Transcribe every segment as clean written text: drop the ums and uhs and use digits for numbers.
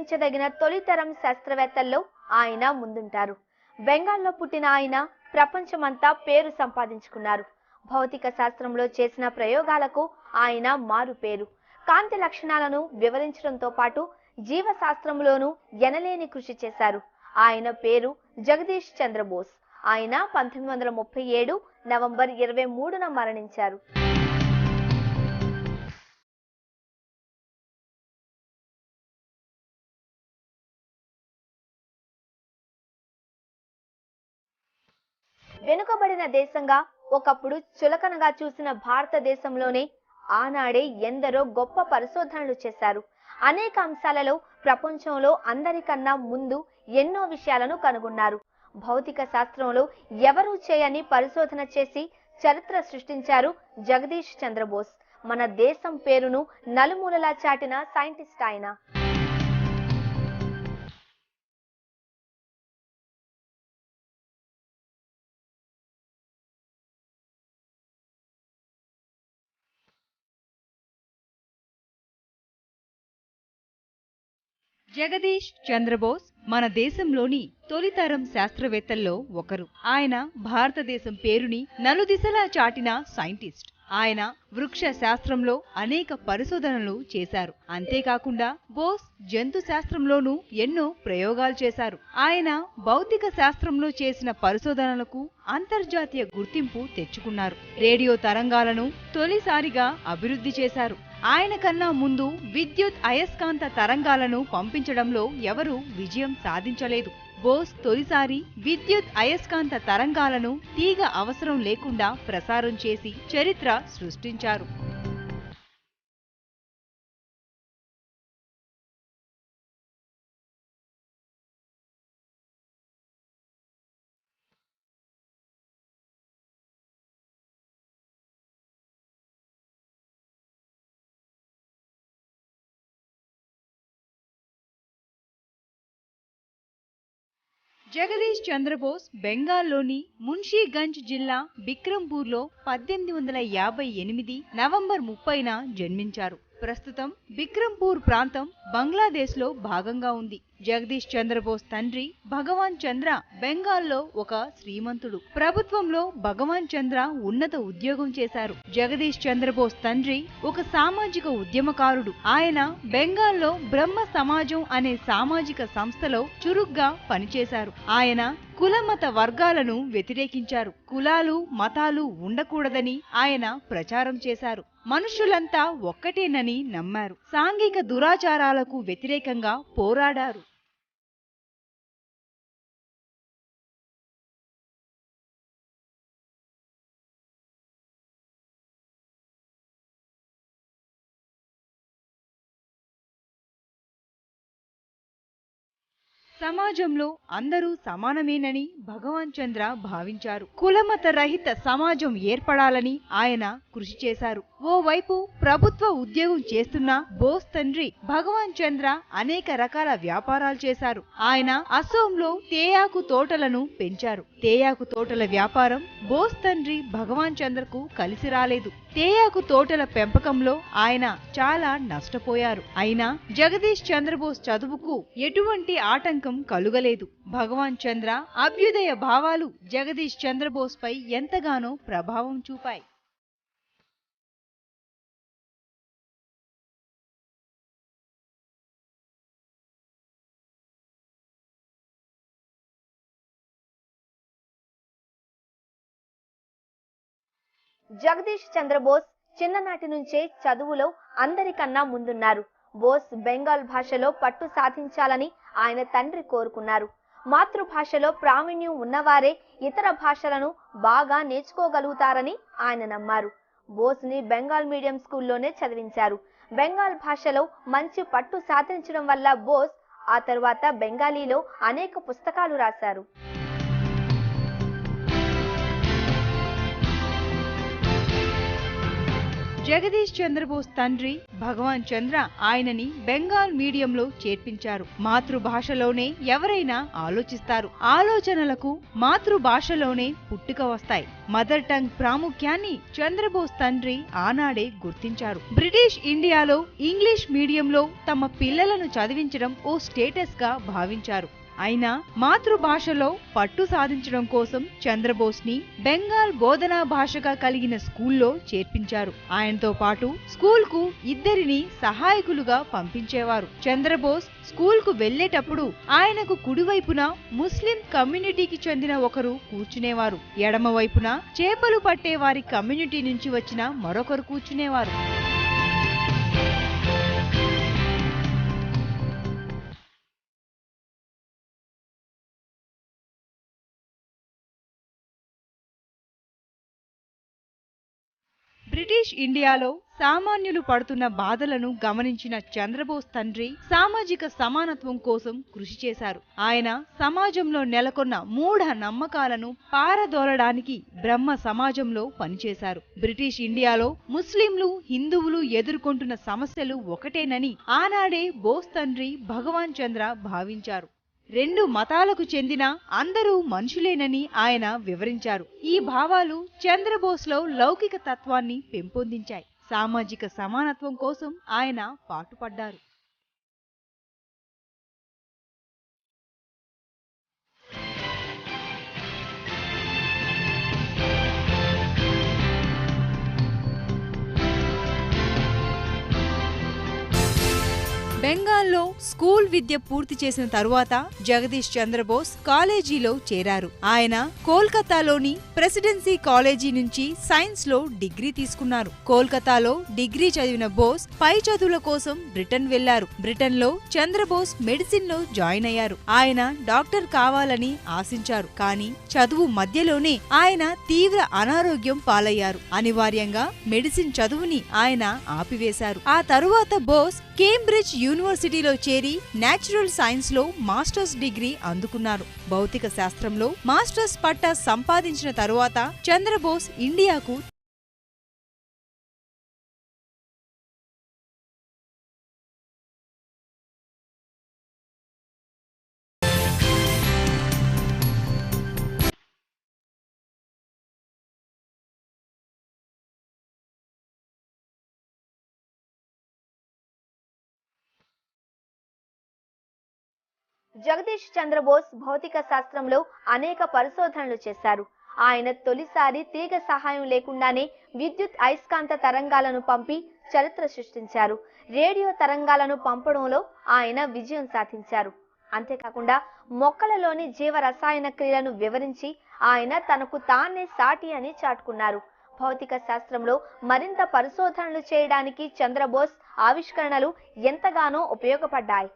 గర్వించదగిన తొలితరం శాస్త్రవేత్తల్లో ఆయన ముందుంటారు. బెంగాల్లో పుట్టిన ఆయన ప్రపంచమంతా పేరు సంపాదించుకున్నారు. భౌతిక శాస్త్రంలో చేసిన ప్రయోగాలకు ఆయన మారు పేరు. కాంతి లక్షణాలను వివరించడంతో పాటు జీవశాస్త్రంలోనూ ఎనలేని కృషి చేశారు. ఆయన పేరు జగదీష్ చంద్ర బోస్. ఆయన 1937 నవంబర్ 23న మరణించారు. వెనుకబడిన దేశంగా ఒకప్పుడు చులకనగా చూసిన భారతదేశంలోనే ఆనాడే ఎందరో గొప్ప పరిశోధనలు చేశారు. అనేక అంశాలలో ప్రపంచంలో అందరికన్నా ముందు ఎన్నో విషయాలను కనుగొన్నారు. భౌతిక శాస్త్రంలో ఎవరూ చేయని పరిశోధన చేసి చరిత్ర సృష్టించారు జగదీష్ చంద్రబోస్. మన దేశం పేరును నలుమూలలా చాటిన సైంటిస్ట్ ఆయన. జగదీష్ చంద్రబోస్ మన దేశంలోని తొలితరం శాస్త్రవేత్తల్లో ఒకరు. ఆయన భారతదేశం పేరుని నలుదిశలా చాటిన సైంటిస్ట్. ఆయన వృక్ష శాస్త్రంలో అనేక పరిశోధనలు చేశారు. అంతేకాకుండా బోస్ జంతు శాస్త్రంలోనూ ఎన్నో ప్రయోగాలు చేశారు. ఆయన భౌతిక శాస్త్రంలో చేసిన పరిశోధనలకు అంతర్జాతీయ గుర్తింపు తెచ్చుకున్నారు. రేడియో తరంగాలను తొలిసారిగా అభివృద్ధి చేశారు. ఆయన కన్నా ముందు విద్యుత్ అయస్కాంత తరంగాలను పంపించడంలో ఎవరూ విజయం సాధించలేదు. బోస్ తొలిసారి విద్యుత్ అయస్కాంత తరంగాలను తీగ అవసరం లేకుండా ప్రసారం చేసి చరిత్ర సృష్టించారు. జగదీష్ చంద్రబోస్ బెంగాల్లోని మున్షీగంజ్ జిల్లా బిక్రంపూర్లో 1858 నవంబర్ 30న జన్మించారు. ప్రస్తుతం బిక్రంపూర్ ప్రాంతం బంగ్లాదేశ్లో భాగంగా ఉంది. జగదీష్ చంద్రబోస్ తండ్రి భగవాన్ చంద్ర బెంగాల్లో ఒక శ్రీమంతుడు. ప్రభుత్వంలో భగవాన్ చంద్ర ఉన్నత ఉద్యోగం చేశారు. జగదీష్ చంద్రబోస్ తండ్రి ఒక సామాజిక ఉద్యమకారుడు. ఆయన బెంగాల్లో బ్రహ్మ సమాజం అనే సామాజిక సంస్థలో చురుగ్గా పనిచేశారు. ఆయన కులమత వర్గాలను వ్యతిరేకించారు. కులాలు మతాలు ఉండకూడదని ఆయన ప్రచారం చేశారు. మనుషులంతా ఒక్కటేనని నమ్మారు. సాంఘిక దురాచారాలకు వ్యతిరేకంగా పోరాడారు. సమాజంలో అందరూ సమానమేనని భగవాన్ చంద్ర భావించారు. కులమత రహిత సమాజం ఏర్పడాలని ఆయన కృషి చేశారు. ఓవైపు ప్రభుత్వ ఉద్యోగం చేస్తున్న బోస్ తండ్రి భగవాన్ చంద్ర అనేక రకాల వ్యాపారాలు చేశారు. ఆయన అసోంలో తేయాకు తోటలను పెంచారు. తేయాకు తోటల వ్యాపారం బోస్ తండ్రి భగవాన్ చంద్రకు కలిసి రాలేదు. తేయాకు తోటల పెంపకంలో ఆయన చాలా నష్టపోయారు. అయినా జగదీష్ చంద్రబోస్ చదువుకు ఎటువంటి ఆటంకం కలుగలేదు. భగవాన్ చంద్ర అభ్యుదయ భావాలు జగదీష్ చంద్రబోస్ పై ఎంతగానో ప్రభావం చూపాయి. జగదీష్ చంద్రబోస్ చిన్ననాటి నుంచే చదువులో అందరికన్నా ముందున్నారు. బోస్ బెంగాల్ భాషలో పట్టు సాధించాలని ఆయన తండ్రి కోరుకున్నారు. మాతృభాషలో ప్రావీణ్యం ఉన్నవారే ఇతర భాషలను బాగా నేర్చుకోగలుగుతారని ఆయన నమ్మారు. బోస్ ని బెంగాల్ మీడియం స్కూల్లోనే చదివించారు. బెంగాల్ భాషలో మంచి పట్టు సాధించడం వల్ల బోస్ ఆ తర్వాత బెంగాలీలో అనేక పుస్తకాలు రాశారు. జగదీష్ చంద్రబోస్ తండ్రి భగవాన్ చంద్ర ఆయనని బెంగాల్ మీడియంలో చేర్పించారు. మాతృభాషలోనే ఎవరైనా ఆలోచిస్తారు. ఆలోచనలకు మాతృభాషలోనే పుట్టుక వస్తాయి. మదర్ టంగ్ ప్రాముఖ్యాన్ని చంద్రబోస్ తండ్రి ఆనాడే గుర్తించారు. బ్రిటిష్ ఇండియాలో ఇంగ్లీష్ మీడియంలో తమ పిల్లలను చదివించడం ఓ స్టేటస్ గా భావించారు. అయినా మాతృభాషలో పట్టు సాధించడం కోసం చంద్రబోస్ ని బెంగాల్ బోధనా భాషగా కలిగిన స్కూల్లో చేర్పించారు. ఆయనతో పాటు స్కూల్ కు ఇద్దరిని సహాయకులుగా పంపించేవారు. చంద్రబోస్ స్కూల్ కు వెళ్లేటప్పుడు ఆయనకు కుడివైపున ముస్లిం కమ్యూనిటీకి చెందిన ఒకరు కూర్చునేవారు. ఎడమ వైపున చేపలు పట్టే వారి కమ్యూనిటీ నుంచి వచ్చిన మరొకరు కూర్చునేవారు. బ్రిటిష్ ఇండియాలో సామాన్యులు పడుతున్న బాధలను గమనించిన చంద్రబోస్ తండ్రి సామాజిక సమానత్వం కోసం కృషి చేశారు. ఆయన సమాజంలో నెలకొన్న మూఢ నమ్మకాలను పారదోలడానికి బ్రహ్మ సమాజంలో పనిచేశారు. బ్రిటిష్ ఇండియాలో ముస్లింలు, హిందువులు ఎదుర్కొంటున్న సమస్యలు ఒకటేనని ఆనాడే బోస్ తండ్రి భగవాన్ చంద్ర భావించారు. రెండు మతాలకు చెందిన అందరూ మనుషులేనని ఆయన వివరించారు. ఈ భావాలు చంద్రబోస్లో లౌకిక తత్వాన్ని పెంపొందించాయి. సామాజిక సమానత్వం కోసం ఆయన పాటుపడ్డారు. బెంగాల్లో స్కూల్ విద్య పూర్తి చేసిన తరువాత జగదీష్ చంద్రబోస్ కాలేజీలో చేరారు. ఆయన కోల్కతాలోని ప్రెసిడెన్సీ కాలేజీ నుంచి సైన్స్ లో డిగ్రీ తీసుకున్నారు. కోల్కతాలో డిగ్రీ చదివిన బోస్ పై చదువుల కోసం బ్రిటన్ వెళ్లారు. బ్రిటన్ లో చంద్రబోస్ మెడిసిన్ లో జాయిన్ అయ్యారు. ఆయన డాక్టర్ కావాలని ఆశించారు. కానీ చదువు మధ్యలోనే ఆయన తీవ్ర అనారోగ్యం పాలయ్యారు. అనివార్యంగా మెడిసిన్ చదువుని ఆయన ఆపివేశారు. ఆ తరువాత బోస్ కేంబ్రిడ్జ్ యూనివర్సిటీలో చేరి నేచురల్ సైన్స్ లో మాస్టర్స్ డిగ్రీ అందుకున్నారు. భౌతిక శాస్త్రంలో మాస్టర్స్ పట్టా సంపాదించిన తరువాత చంద్రబోస్ ఇండియాకు జగదీష్ చంద్రబోస్ భౌతిక శాస్త్రంలో అనేక పరిశోధనలు చేశారు. ఆయన తొలిసారి తీగ సహాయం లేకుండానే విద్యుత్ అయస్కాంత తరంగాలను పంపి చరిత్ర సృష్టించారు. రేడియో తరంగాలను పంపడంలో ఆయన విజయం సాధించారు. అంతేకాకుండా మొక్కలలోని జీవ రసాయన క్రియలను వివరించి ఆయన తనకు తానే సాటి అని చాటుకున్నారు. భౌతిక శాస్త్రంలో మరింత పరిశోధనలు చేయడానికి చంద్రబోస్ ఆవిష్కరణలు ఎంతగానో ఉపయోగపడ్డాయి.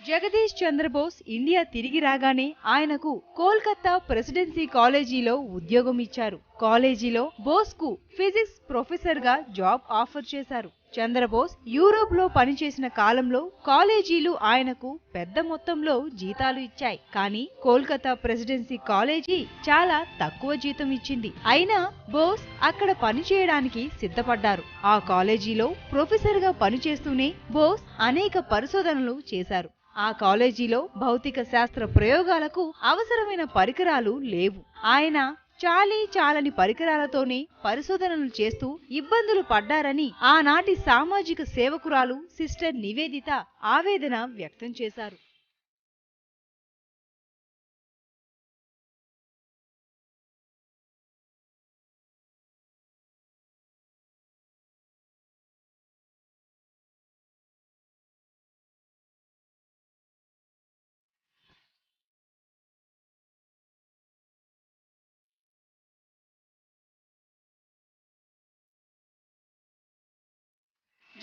జగదీష్ చంద్రబోస్ ఇండియా తిరిగి రాగానే ఆయనకు కోల్కతా ప్రెసిడెన్సీ కాలేజీలో ఉద్యోగం ఇచ్చారు. కాలేజీలో బోస్ కు ఫిజిక్స్ ప్రొఫెసర్ గా జాబ్ ఆఫర్ చేశారు. చంద్రబోస్ యూరోప్ లో పనిచేసిన కాలంలో కాలేజీలు ఆయనకు పెద్ద మొత్తంలో జీతాలు ఇచ్చాయి. కానీ కోల్కతా ప్రెసిడెన్సీ కాలేజీ చాలా తక్కువ జీతం ఇచ్చింది. అయినా బోస్ అక్కడ పనిచేయడానికి సిద్ధపడ్డారు. ఆ కాలేజీలో ప్రొఫెసర్ గా పనిచేస్తూనే బోస్ అనేక పరిశోధనలు చేశారు. ఆ కాలేజీలో భౌతిక శాస్త్ర ప్రయోగాలకు అవసరమైన పరికరాలు లేవు. ఆయన చాలని పరికరాలతోనే పరిశోధనలు చేస్తూ ఇబ్బందులు పడ్డారని ఆనాటి సామాజిక సేవకురాలు సిస్టర్ నివేదిత ఆవేదన వ్యక్తం చేశారు.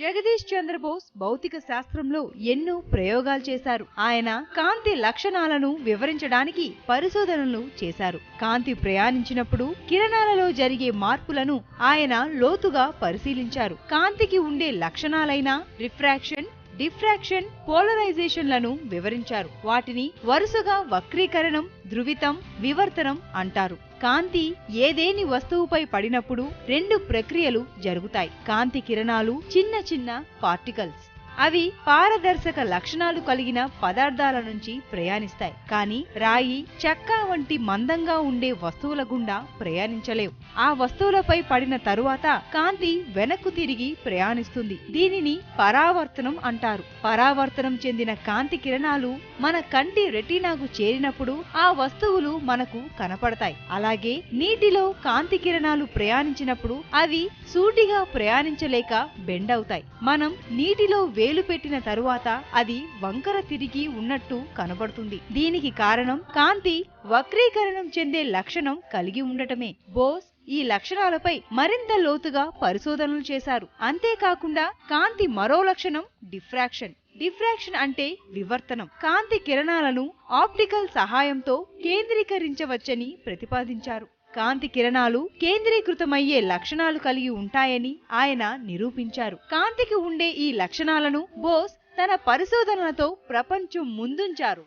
జగదీష్ చంద్రబోస్ భౌతిక శాస్త్రంలో ఎన్నో ప్రయోగాలు చేశారు. ఆయన కాంతి లక్షణాలను వివరించడానికి పరిశోధనలు చేశారు. కాంతి ప్రయాణించినప్పుడు కిరణాలలో జరిగే మార్పులను ఆయన లోతుగా పరిశీలించారు. కాంతికి ఉండే లక్షణాలైన రిఫ్రాక్షన్, డిఫ్రాక్షన్, పోలరైజేషన్లను వివరించారు. వాటిని వరుసగా వక్రీకరణం, ధృవితం, వివర్తనం అంటారు. కాంతి ఏదేని వస్తువుపై పడినప్పుడు రెండు ప్రక్రియలు జరుగుతాయి. కాంతి కిరణాలు చిన్న చిన్న పార్టికల్స్. అవి పారదర్శక లక్షణాలు కలిగిన పదార్థాల నుంచి ప్రయాణిస్తాయి. కానీ రాయి, చెక్క వంటి మందంగా ఉండే వస్తువుల గుండా ప్రయాణించలేవు. ఆ వస్తువులపై పడిన తరువాత కాంతి వెనక్కు తిరిగి ప్రయాణిస్తుంది. దీనిని పరావర్తనం అంటారు. పరావర్తనం చెందిన కాంతి కిరణాలు మన కంటి రెటీనాకు చేరినప్పుడు ఆ వస్తువులు మనకు కనపడతాయి. అలాగే నీటిలో కాంతి కిరణాలు ప్రయాణించినప్పుడు అవి సూటిగా ప్రయాణించలేక బెండ్ అవుతాయి. మనం నీటిలో వేలు పెట్టిన తరువాత అది వంకర తిరిగి ఉన్నట్టు కనబడుతుంది. దీనికి కారణం కాంతి వక్రీకరణం చెందే లక్షణం కలిగి ఉండటమే. బోస్ ఈ లక్షణాలపై మరింత లోతుగా పరిశోధనలు చేశారు. అంతేకాకుండా కాంతి మరో లక్షణం డిఫ్రాక్షన్. డిఫ్రాక్షన్ అంటే వివర్తనం. కాంతి కిరణాలను ఆప్టికల్ సహాయంతో కేంద్రీకరించవచ్చని ప్రతిపాదించారు. కాంతి కిరణాలు కేంద్రీకృతమయ్యే లక్షణాలు కలిగి ఉంటాయని ఆయన నిరూపించారు. కాంతికి ఉండే ఈ లక్షణాలను బోస్ తన పరిశోధనలతో ప్రపంచం ముందుంచారు.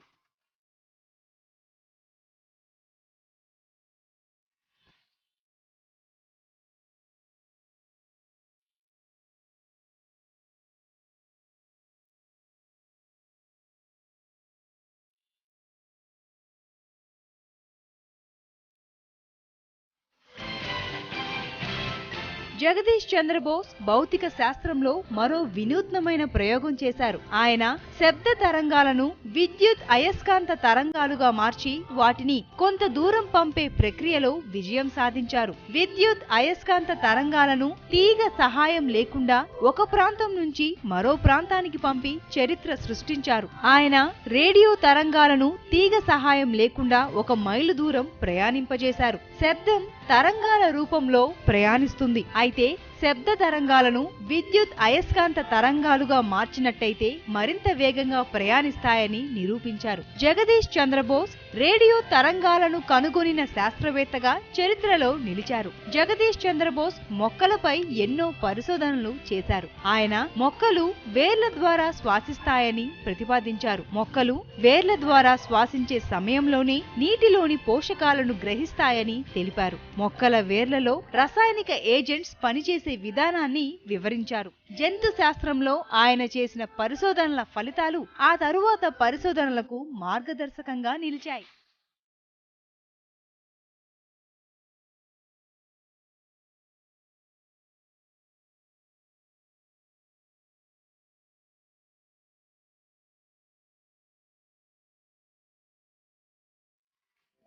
జగదీష్ చంద్రబోస్ భౌతిక శాస్త్రంలో మరో వినూత్నమైన ప్రయోగం చేశారు. ఆయన శబ్ద తరంగాలను విద్యుత్ అయస్కాంత తరంగాలుగా మార్చి వాటిని కొంత దూరం పంపే ప్రక్రియలో విజయం సాధించారు. విద్యుత్ అయస్కాంత తరంగాలను తీగ సహాయం లేకుండా ఒక ప్రాంతం నుంచి మరో ప్రాంతానికి పంపి చరిత్ర సృష్టించారు. ఆయన రేడియో తరంగాలను తీగ సహాయం లేకుండా 1 మైలు దూరం ప్రయాణింపజేశారు. శబ్దం తరంగాల రూపంలో ప్రయాణిస్తుంది. అయితే శబ్ద తరంగాలను విద్యుత్ అయస్కాంత తరంగాలుగా మార్చినట్టయితే మరింత వేగంగా ప్రయాణిస్తాయని నిరూపించారు. జగదీష్ చంద్రబోస్ రేడియో తరంగాలను కనుగొనిన శాస్త్రవేత్తగా చరిత్రలో నిలిచారు. జగదీష్ చంద్రబోస్ మొక్కలపై ఎన్నో పరిశోధనలు చేశారు. ఆయన మొక్కలు వేర్ల ద్వారా శ్వాసిస్తాయని ప్రతిపాదించారు. మొక్కలు వేర్ల ద్వారా శ్వాసించే సమయంలోనే నీటిలోని పోషకాలను గ్రహిస్తాయని తెలిపారు. మొక్కల వేర్లలో రసాయనిక ఏజెంట్స్ పనిచేసే విధానాన్ని వివరించారు. జంతు శాస్త్రంలో ఆయన చేసిన పరిశోధనల ఫలితాలు ఆ తరువాత పరిశోధనలకు మార్గదర్శకంగా నిలిచాయి.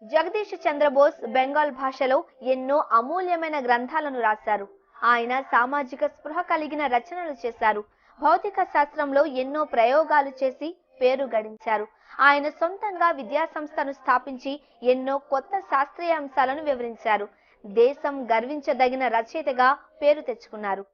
జగదీష్ చంద్రబోస్ బెంగాల్ భాషలో ఎన్నో అమూల్యమైన గ్రంథాలను రాశారు. ఆయన సామాజిక స్పృహ కలిగిన రచనలు చేశారు. భౌతిక శాస్త్రంలో ఎన్నో ప్రయోగాలు చేసి పేరు గడించారు. ఆయన సొంతంగా విద్యాసంస్థను స్థాపించి ఎన్నో కొత్త శాస్త్రీయ అంశాలను వివరించారు. దేశం గర్వించదగిన రచయితగా పేరు తెచ్చుకున్నారు.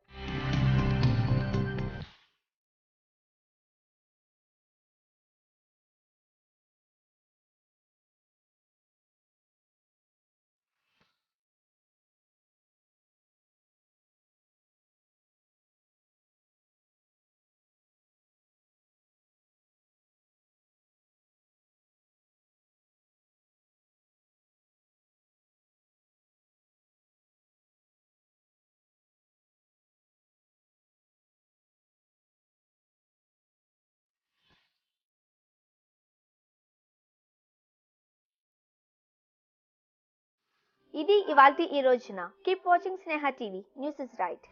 ఇది ఇవాల్టి ఈ రోజున. Keep watching Sneha TV. News is right.